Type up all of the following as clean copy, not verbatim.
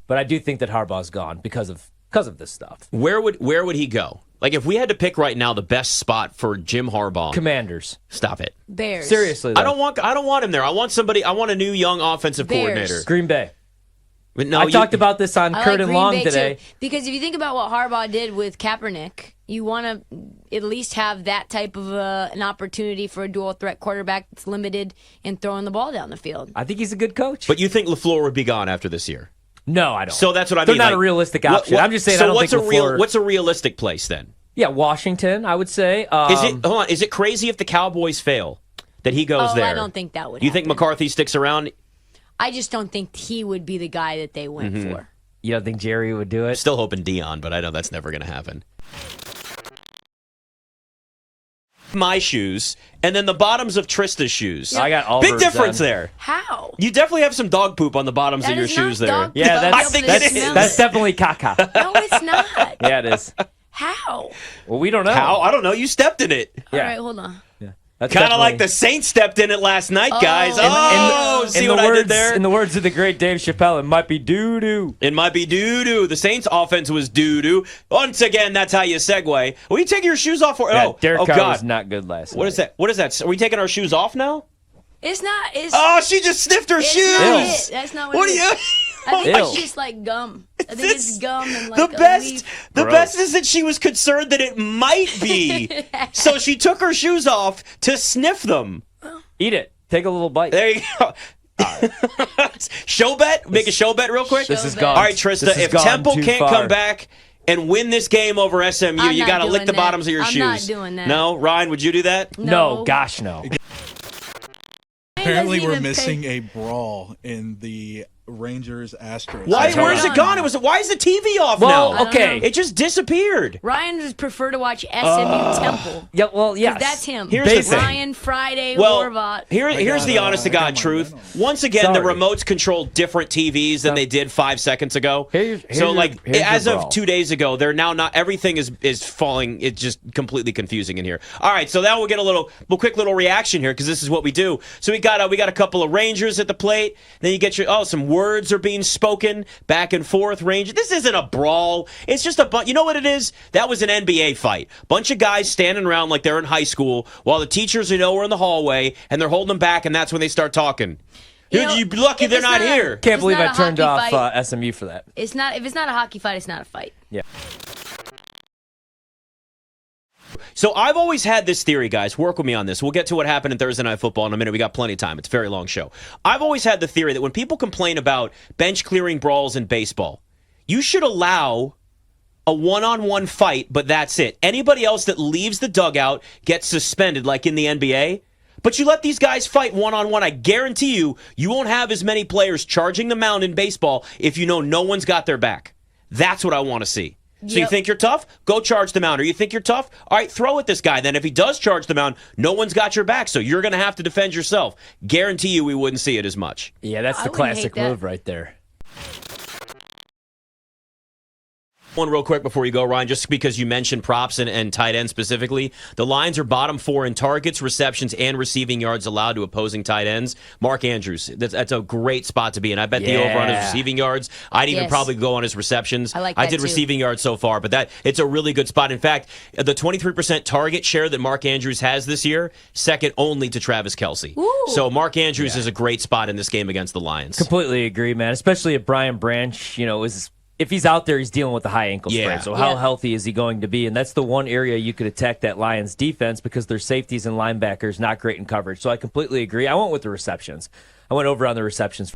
But I do think that Harbaugh's gone because of this stuff. Where would he go? Like, if we had to pick right now the best spot for Jim Harbaugh. Commanders. Stop it. Bears. Seriously, though. I don't want him there. I want a new young offensive coordinator. Green Bay. But no, I talked about this on Kurt and Long today. Too, because if you think about what Harbaugh did with Kaepernick, you want to at least have that type of an opportunity for a dual threat quarterback that's limited in throwing the ball down the field. I think he's a good coach. But you think LaFleur would be gone after this year? No, I don't. So that's what I mean. They're not a realistic option. I'm just saying. So I don't think what's a realistic place then? Yeah, Washington, I would say. Hold on. Is it crazy if the Cowboys fail that he goes there? I don't think that would. You think McCarthy sticks around? I just don't think he would be the guy that they went for. You don't think Jerry would do it? Still hoping Dion, but I know that's never going to happen. My shoes, and then the bottoms of Trista's shoes. I got all big difference there. How? You definitely have some dog poop on the bottoms of your shoes there. Yeah, that's definitely caca. No, it's not. Yeah, it is. How? Well, we don't know. How? I don't know. You stepped in it. All right, hold on. Kind of like the Saints stepped in it last night, guys. See what I did there? In the words of the great Dave Chappelle, it might be doo-doo. It might be doo-doo. The Saints' offense was doo-doo. Once again, that's how you segue. Will you take your shoes off? Derek Carr God. was not good last night. What is that? What is that? Are we taking our shoes off now? It's not. She just sniffed her shoes. Not it. That's not what it is. I think it's Ew. just like gum. I think it's gum and like the best. The Gross. best is that she was concerned that it might be, so she took her shoes off to sniff them. Eat it. Take a little bite. There you go. Show bet. Make a show bet real quick. This is gone. All right, Trista. If Temple can't come back and win this game over SMU, you got to lick the bottoms of your shoes. I'm not doing that. No, Ryan, would you do that? No, gosh, no. Apparently, we're missing a brawl in the Rangers Astros. Where's it gone? Why is the TV off Well, now? okay. It just disappeared. Ryan would prefer to watch SMU Temple. Yeah, well, yes. That's him. Here's the thing. Ryan Friday Well, Horvat. here's the honest to God truth. Once again, the remotes control different TVs than they did 5 seconds ago. Here's as your of brawl. 2 days ago, they're now not. Everything is falling. It's just completely confusing in here. All right, so now we'll get a quick little reaction here because this is what we do. So we got a couple of Rangers at the plate. Then you get some words are being spoken back and forth. Ranger. This isn't a brawl. It's just a bunch. You know what it is? That was an NBA fight. Bunch of guys standing around like they're in high school while the teachers are in the hallway and they're holding them back, and that's when they start talking. Dude, you're lucky they're not here. Can't believe I turned off SMU for that. It's not. If it's not a hockey fight, it's not a fight. Yeah. So I've always had this theory, guys. Work with me on this. We'll get to what happened in Thursday Night Football in a minute. We got plenty of time. It's a very long show. I've always had the theory that when people complain about bench clearing brawls in baseball, you should allow a one-on-one fight, but that's it. Anybody else that leaves the dugout gets suspended, like in the NBA. But you let these guys fight one-on-one. I guarantee you won't have as many players charging the mound in baseball if you know no one's got their back. That's what I want to see. So you think you're tough? Go charge the mound. Or you think you're tough? All right, throw at this guy. Then if he does charge the mound, no one's got your back, so you're going to have to defend yourself. Guarantee you we wouldn't see it as much. Yeah, that's the classic move right there. One real quick before you go, Ryan, just because you mentioned props and tight end specifically. The Lions are bottom 4 in targets, receptions, and receiving yards allowed to opposing tight ends. Mark Andrews, that's a great spot to be in. I bet the over on his receiving yards. I'd even probably go on his receptions. I did receiving yards so far, but it's a really good spot. In fact, the 23% target share that Mark Andrews has this year, second only to Travis Kelce. Ooh. So Mark Andrews is a great spot in this game against the Lions. Completely agree, man. Especially if Brian Branch, if he's out there, he's dealing with a high ankle sprain. So how healthy is he going to be? And that's the one area you could attack that Lions defense because their safeties and linebackers not great in coverage. So I completely agree. I went with the receptions. I went over on the receptions.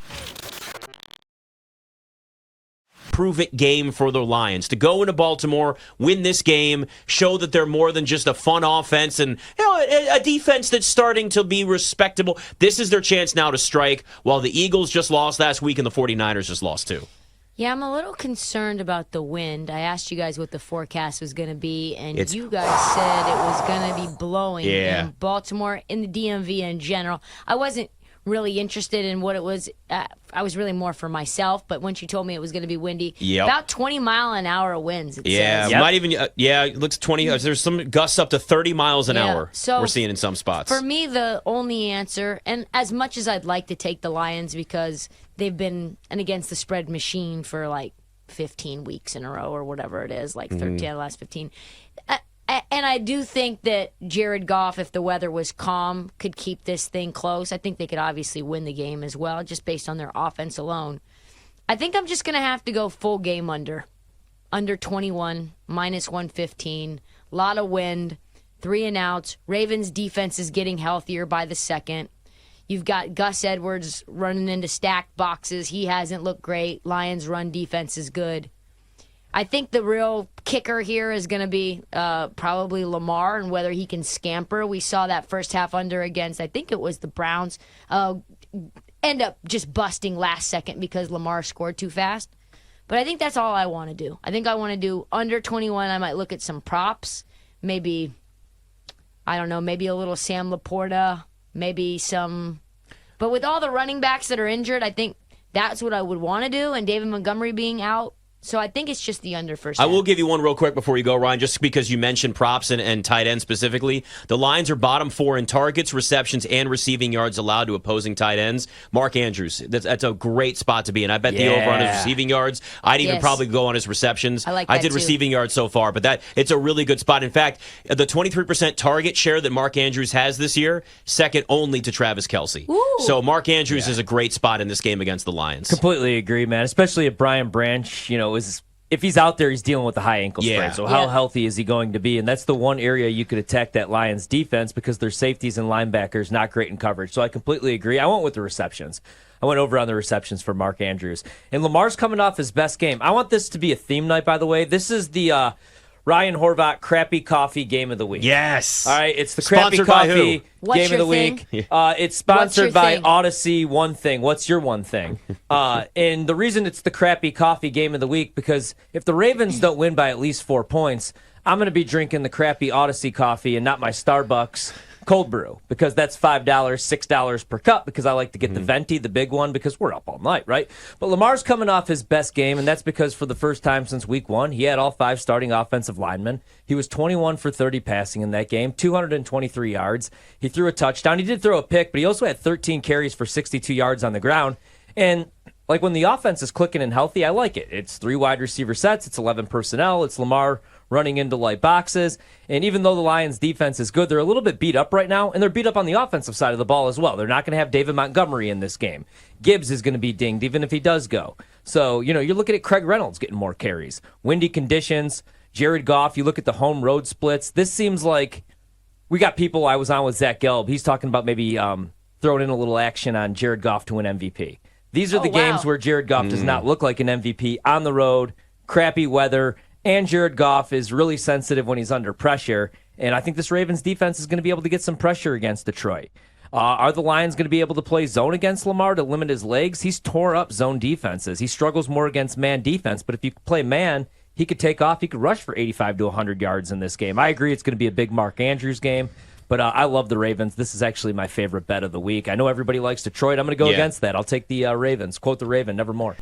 Prove-it game for the Lions to go into Baltimore, win this game, show that they're more than just a fun offense and a defense that's starting to be respectable. This is their chance now to strike while the Eagles just lost last week and the 49ers just lost too. Yeah, I'm a little concerned about the wind. I asked you guys what the forecast was going to be, and you guys said it was going to be blowing in Baltimore, in the DMV in general. I wasn't really interested in what it was. I was really more for myself, but when she told me it was going to be windy, about 20-mile-an-hour winds. It says. Might even. It looks 20. There's some gusts up to 30 miles an hour. So we're seeing in some spots. For me, the only answer, and as much as I'd like to take the Lions because they've been an against the spread machine for like 15 weeks in a row or whatever it is, like 13 out of the last 15. And I do think that Jared Goff, if the weather was calm, could keep this thing close. I think they could obviously win the game as well, just based on their offense alone. I think I'm just going to have to go full game under 21, minus 115, a lot of wind, 3 and outs. Ravens defense is getting healthier by the second. You've got Gus Edwards running into stacked boxes. He hasn't looked great. Lions run defense is good. I think the real kicker here is going to be probably Lamar and whether he can scamper. We saw that first half under against, I think it was the Browns, end up just busting last second because Lamar scored too fast. But I think that's all I want to do. I think I want to do under 21. I might look at some props. Maybe, I don't know, maybe a little Sam Laporta, maybe some. But with all the running backs that are injured, I think that's what I would want to do. And David Montgomery being out. So I think it's just the under first half. I will give you one real quick before you go, Ryan, just because you mentioned props and tight ends specifically. The Lions are bottom 4 in targets, receptions, and receiving yards allowed to opposing tight ends. Mark Andrews, that's a great spot to be in. I bet the over on his receiving yards. I'd even probably go on his receptions. I did too. Receiving yards so far, but it's a really good spot. In fact, the 23% target share that Mark Andrews has this year, second only to Travis Kelce. Ooh. So Mark Andrews is a great spot in this game against the Lions. Completely agree, man. Especially if Brian Branch, if he's out there, he's dealing with a high ankle sprain. So how healthy is he going to be? And that's the one area you could attack that Lions defense because their safeties and linebackers not great in coverage. So I completely agree. I went with the receptions. I went over on the receptions for Mark Andrews. And Lamar's coming off his best game. I want this to be a theme night, by the way. This is the Ryan Horvath Crappy Coffee Game of the Week. Yes. All right, it's the Sponsored Crappy by Coffee What's Game of the your Week. thing? It's sponsored by thing? Odyssey One Thing. What's your one thing? And the reason it's the Crappy Coffee Game of the Week, because if the Ravens don't win by at least 4 points, I'm going to be drinking the crappy Odyssey coffee and not my Starbucks cold brew, because that's $5, $6 per cup, because I like to get the venti, the big one, because we're up all night, right? But Lamar's coming off his best game, and that's because for the first time since week 1, he had all 5 starting offensive linemen. He was 21 for 30 passing in that game, 223 yards. He threw a touchdown. He did throw a pick, but he also had 13 carries for 62 yards on the ground. And like when the offense is clicking and healthy, I like it. It's 3 wide receiver sets. It's 11 personnel. It's Lamar running into light boxes. And even though the Lions defense is good, they're a little bit beat up right now, and they're beat up on the offensive side of the ball as well. They're not going to have David Montgomery in this game. Gibbs is going to be dinged even if he does go. So, you're looking at Craig Reynolds getting more carries. Windy conditions, Jared Goff, you look at the home road splits. This seems like we got people. I was on with Zach Gelb. He's talking about maybe throwing in a little action on Jared Goff to win MVP. These are the games where Jared Goff does not look like an MVP on the road, crappy weather, and Jared Goff is really sensitive when he's under pressure. And I think this Ravens defense is going to be able to get some pressure against Detroit. Are the Lions going to be able to play zone against Lamar to limit his legs? He's tore up zone defenses. He struggles more against man defense, but if you play man, he could take off. He could rush for 85 to 100 yards in this game. I agree it's going to be a big Mark Andrews game, but I love the Ravens. This is actually my favorite bet of the week. I know everybody likes Detroit. I'm going to go against that. I'll take the Ravens. Quote the Raven, nevermore.